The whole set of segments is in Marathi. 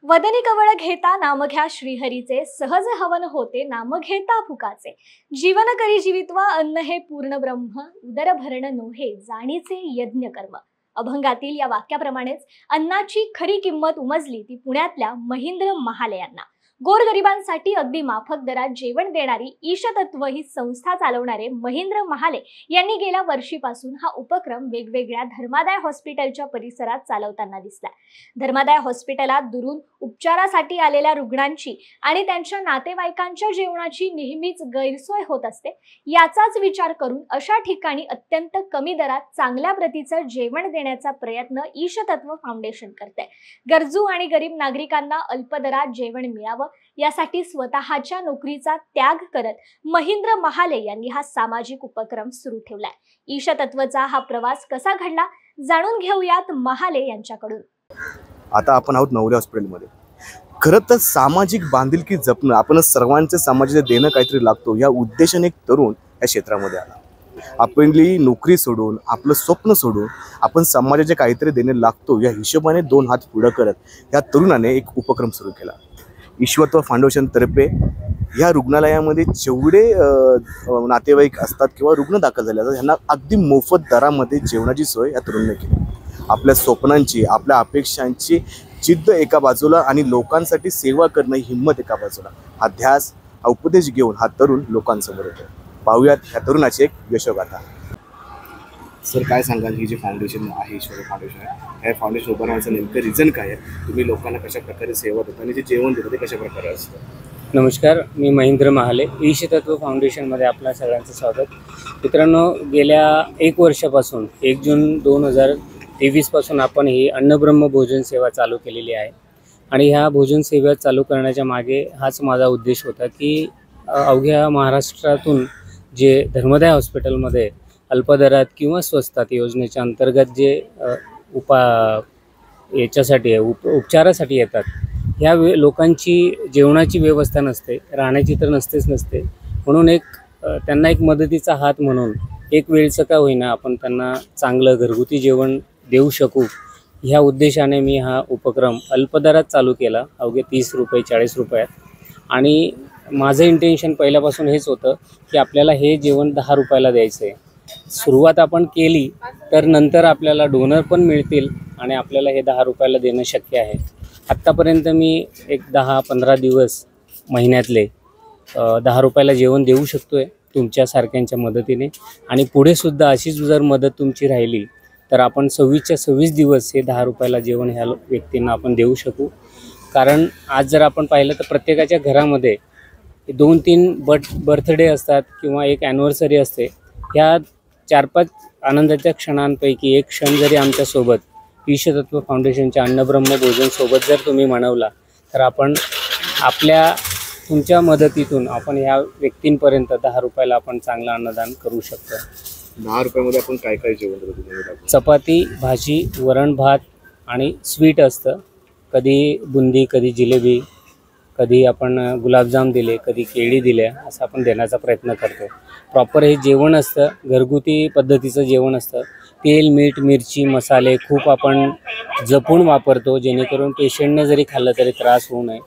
वदनी कवळ घेता नाम घ्या श्रीहरीचे, सहज हवन होते नाम घेता फुकाचे। जीवन करी जीवित्वा अन्न हे पूर्ण ब्रह्म, उदर भरण नोहे जाणीचे यज्ञ कर्म। अभंगातील या वाक्याप्रमाणेच अन्नाची खरी किंमत उमजली ती पुण्यातल्या महिंद्र महाले यांना। गोरगरिबांसाठी अगदी माफक दरात जेवण देणारी ईशतत्व ही संस्था चालवणारे महिंद्र महाले यांनी गेल्या वर्षीपासून हा उपक्रम वेगवेगळ्या धर्मादाय हॉस्पिटलच्या परिसरात चालवताना दिसला। धर्मादाय हॉस्पिटलात दुरून उपचारासाठी आलेल्या रुग्णांची आणि त्यांच्या नातेवाईकांच्या जेवणाची नेहमीच गैरसोय होत असते। याचाच विचार करून अशा ठिकाणी अत्यंत कमी दरात चांगल्या प्रतीचं जेवण देण्याचा प्रयत्न ईशतत्व फाउंडेशन करते। गरजू आणि गरीब नागरिकांना अल्प दरात जेवण मिळावं यासाठी स्वतःच्या नोकरीचा त्याग करत महिंद्र महाले यांनी हा सामाजिक उपक्रम सुरू ठेवलाय। ईशतत्वचा हा प्रवास कसा घडला जाणून घेऊयात महाले यांच्याकडून। आता आपण आहोत नवले हॉस्पिटलमध्ये। खरं तर सामाजिक बांधिलकी जपणं, आपण सर्वांचे समाजाला देणं काहीतरी लागतो या उद्देशाने एक तरुण या क्षेत्रामध्ये आला। आपली नोकरी सोडून, आपलं स्वप्न सोडून आपण समाजाचे काहीतरी देणे लागतो या हिशोबाने दोन हात पुढे करत या तरुणाने एक उपक्रम सुरू केला। ईशतत्व फाउंडेशन तर्फे या रुग्णालयामध्ये जेवढे नातेवाईक असतात किंवा रुग्ण दाखल झाले असतात यांना अगदी मोफत दरामध्ये जेवणाची सोय या तरुणाने केली। आपल्या स्वप्नांची, आपल्या अपेक्षांची जिद्द एका बाजूला आणि लोकांसाठी सेवा करणं ही हिंमत एका बाजूला, हा ध्यास, हा उपदेश घेऊन हा तरुण लोकांसमोर येतो। पाहूयात ह्या तरुणाची एक यशोगाथा। सर, काय सांगाल ही जी फाउंडेशन आहे, ईशतत्व फाउंडेशन आहे, या फाउंडेशन उभारण्याचं नेमकं रिझन काय आहे? तुम्ही लोकांना कशा प्रकारे सेवा देता आणि जे जेवण देतं ते कशा प्रकारे असतं? नमस्कार, मी महिंद्र महाले, ईशतत्व फाउंडेशनमध्ये आपल्या सगळ्यांचं स्वागत। मित्रांनो, गेल्या 1 वर्षापासून 1 जून 2023 पासून आपण ही अन्नब्रह्म भोजन सेवा चालू केलेली आहे। आणि ह्या भोजन सेवा चालू करण्याच्या मागे हाच माझा उद्देश होता की अवघ्या महाराष्ट्रातून जे धर्मादाय हॉस्पिटलमध्ये अल्पदरात किंवा स्वस्तात योजनेच्या अंतर्गत जे याच्यासाठी उपचारासाठी येतात, ह्या लोकांची जेवणाची व्यवस्था नसते, राहण्याची तर नसते। म्हणून त्यांना एक मदतीचा हात म्हणून एक वेळचं का होईना आपण त्यांना चांगलं घरगुती जेवण देऊ शकू, ह्या उद्देशाने मी हा उपक्रम अल्पदरात चालू केला, अवघे 30 रुपये 40 रुपयात। आणि माझं इंटेन्शन पहिल्यापासून हेच होतं की आपल्याला हे जेवण 10 रुपयाला द्यायचं आहे। सुरुवात आपण केली तर नंतर आपल्याला डोनर पण मिळतील आणि आपल्याला हे 10 रुपयाला देणं शक्य आहे। आत्तापर्यंत मी एक 10-15 दिवस महिन्यातले 10 रुपयाला जेवण देऊ शकतो आहे तुमच्यासारख्यांच्या मदतीने। आणि पुढेसुद्धा अशीच जर मदत तुमची राहिली तर आपण 26च्या 26 दिवस हे 10 रुपयाला जेवण ह्या व्यक्तींना आपण देऊ शकू। कारण आज जर आपण पाहिलं तर प्रत्येकाच्या घरामध्ये 2-3 बर्थडे असतात किंवा एक ॲनिव्हर्सरी असते। ह्या 4-5 आनंदाच्या क्षणांपैकी एक क्षण जरी आमच्यासोबत ईशतत्व फाउंडेशनच्या अन्नब्रह्म भोजन सोबत जर तुम्ही मनवला तर आपण तुमच्या मदतीतून आपण ह्या व्यक्तींपर्यंत 10 रुपयाला आपण चांगलं अन्नदान करू शकतो। 10 रुपयामध्ये आपण काय काय जेवण देतो? चपाती, भाजी, वरण भात आणि स्वीट असतं। कधी बुंदी, कधी जिलेबी, कधी आपण गुलाबजाम दिले, कधी केळी दिल्या, असं आपण देण्याचा प्रयत्न करतो। प्रॉपर हे जेवण असतं, घरगुती पद्धतीचं जेवण असतं। तेल, मीठ, मिरची, मसाले खूप आपण जपून वापरतो जेणेकरून पेशंटने जरी खाल्लं तरी त्रास होऊ नये।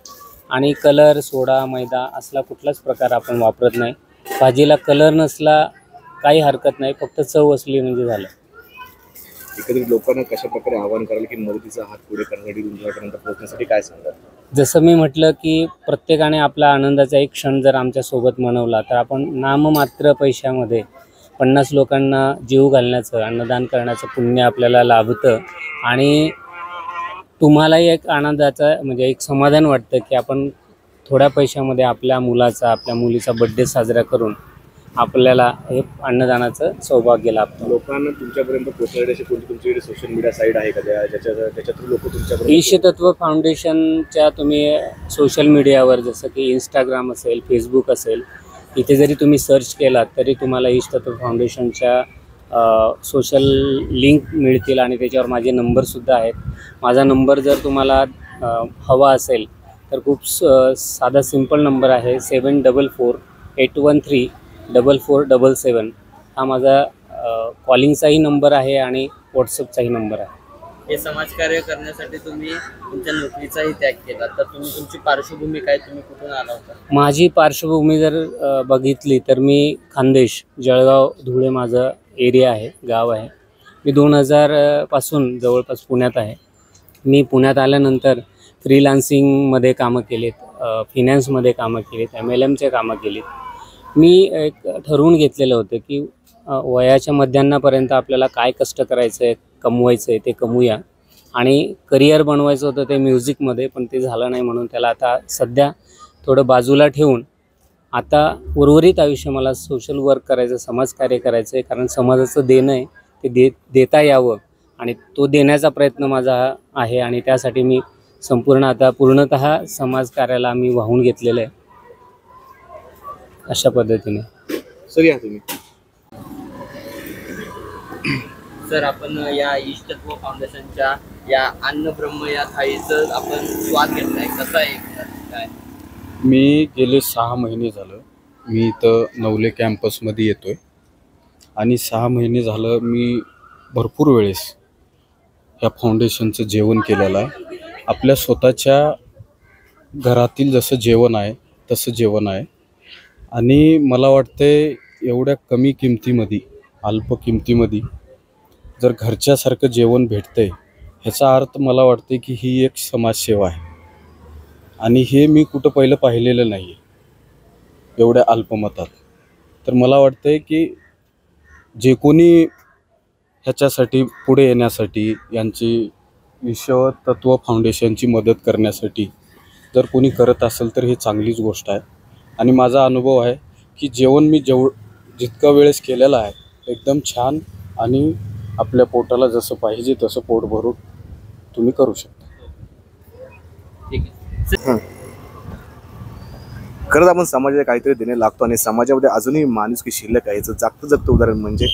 आणि कलर, सोडा, मैदा असला कुठलाच प्रकार आपण वापरत नाही। भाजीला कलर नसला काही हरकत नाही, फक्त चव असली म्हणजे झालं। एकंदरीत लोकांना कशा प्रकारे आवाहन कराल की मदतीचा हात पुढे करण्यासाठी, तुमच्यापर्यंत पोहोचण्यासाठी काय सांगाल? जसं मी म्हटलं की प्रत्येकाने आपला आनंदाचा एक क्षण जर आमच्यासोबत मनवला तर आपण नाममात्र पैशामध्ये 50 लोकांना जीव घालण्याचं, अन्नदान करण्याचं पुण्य आपल्याला लाभतं। आणि तुम्हालाही एक आनंदाचा म्हणजे एक समाधान वाटतं की आपण थोड्या पैशामध्ये आपल्या मुलाचा, आपल्या मुलीचा बड्डे साजरा करून आपल्याला हे अन्नदानाचं सौभाग्य लाभतं। लोकांना तुमच्यापर्यंत पोहोचण्यासाठी कोणती तुमच्याकडे सोशल मीडिया साईट आहे का ज्याच्यातून लोक तुमच्यापर्यंत? ईशतत्व फाउंडेशनच्या तुम्ही सोशल मीडियावर जसं की इंस्टाग्राम असेल, फेसबुक असेल, इथे जरी तुम्ही सर्च केलात तरी तुम्हाला ईशतत्व फाउंडेशनच्या सोशल लिंक मिळतील आणि त्याच्यावर माझे नंबरसुद्धा आहेत। माझा नंबर जर तुम्हाला हवा असेल तर खूप साधा सिंपल नंबर आहे 7448134477। हा माझा कॉलिंगचाही नंबर आहे आणि व्हॉट्सअपचाही नंबर आहे। हे समाजकार्य करण्यासाठी तुम्ही तुमच्या नोकरीचाही त्याग केला, तर तुम्ही तुमची पार्श्वभूमी काय, तुम्ही कुठून आला होता? माझी पार्श्वभूमी जर बघितली तर मी खानदेश, जळगाव, धुळे माझं एरिया आहे, गाव आहे. मी 2000 पासून जवळपास पुण्यात आहे. मी पुण्यात आल्यानंतर फ्रीलान्सिंगमध्ये कामं केलीत, फिनान्समध्ये कामं केलीत, MLMचे कामं केलीत. मी एक ठरवून घेतलेलं होतं की वयाच्या मध्यान्नापर्यंत आपल्याला काय कष्ट करायचं आहे, कमवायचं आहे ते कमवूया, आणि करिअर बनवायचं होतं ते म्युझिकमध्ये, पण ते झालं नाही. म्हणून त्याला आता सध्या थोडं बाजूला ठेवून आता उर्वरित आयुष्य मला सोशल वर्क करायचं, समाजकार्य करायचं आहे. कारण समाजाचं देणं आहे ते देता यावं, आणि तो देण्याचा प्रयत्न माझा आहे. आणि त्यासाठी मी संपूर्ण आता पूर्णतः समाजकार्याला मी वाहून घेतलेलं आहे, अशा पद्धतीने. सर या तुम्ही. सर, आपण या इष्टत्व फाउंडेशनच्या या अन्न ब्रह्म या थाळीचं आपण स्वाद घेतलाय, कसा आहे काय? मी गेले 6 महिने झालं मी इथं नवले कॅम्पसमध्ये येतो आहे, आणि 6 महिने झालं मी भरपूर वेळेस ह्या फाउंडेशनचं जेवण केलेलं आहे. आपल्या स्वतःच्या घरातील जसं जेवण आहे तसं जेवण आहे, आणि मला वाटते एवढ्या कमी किमतीमध्ये, अल्प किमतीमध्ये जर घरच्यासारखं जेवण भेटतं आहे, ह्याचा अर्थ मला वाटते की ही एक समाजसेवा आहे. आणि हे मी कुठं पहिलं पाहिलेलं नाही आहे एवढ्या अल्पमतात. तर मला वाटतं आहे की जे कोणी ह्याच्यासाठी पुढे येण्यासाठी, यांची विश्वतत्व फाउंडेशनची मदत करण्यासाठी जर कोणी करत असेल तर ही चांगलीच गोष्ट आहे. आणि माझा अनुभव आहे की जेवण मी जितका वेळेस केलेलं आहे एकदम छान, आणि आपल्या पोटाला जसं पाहिजे तसं पोट भरून तुम्ही करू शकता. ठीक आहे. खरंच आपण समाजाला काहीतरी देणे लागतो, आणि समाजामध्ये अजूनही माणुसकी शिल्लक आहे. याचं जागतं उदाहरण म्हणजे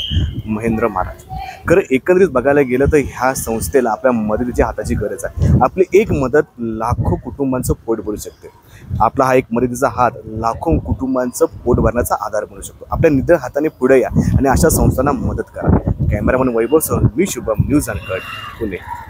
महेंद्र महाराज. खरं एकंदरीत बघायला गेलं तर ह्या संस्थेला आपल्या मदतीच्या हाताची गरज आहे. आपली एक मदत लाखो कुटुंबांचं पोट भरू शकते. आपला हा एक मदतीचा हात लाखो कुटुंबांचं पोट भरण्याचा आधार बनू शकतो. आपल्या निधन हाताने पुढे या आणि अशा संस्थांना मदत करा. कॅमेरामन वैभव सह मी शुभम, न्यूज अनकट, पुणे.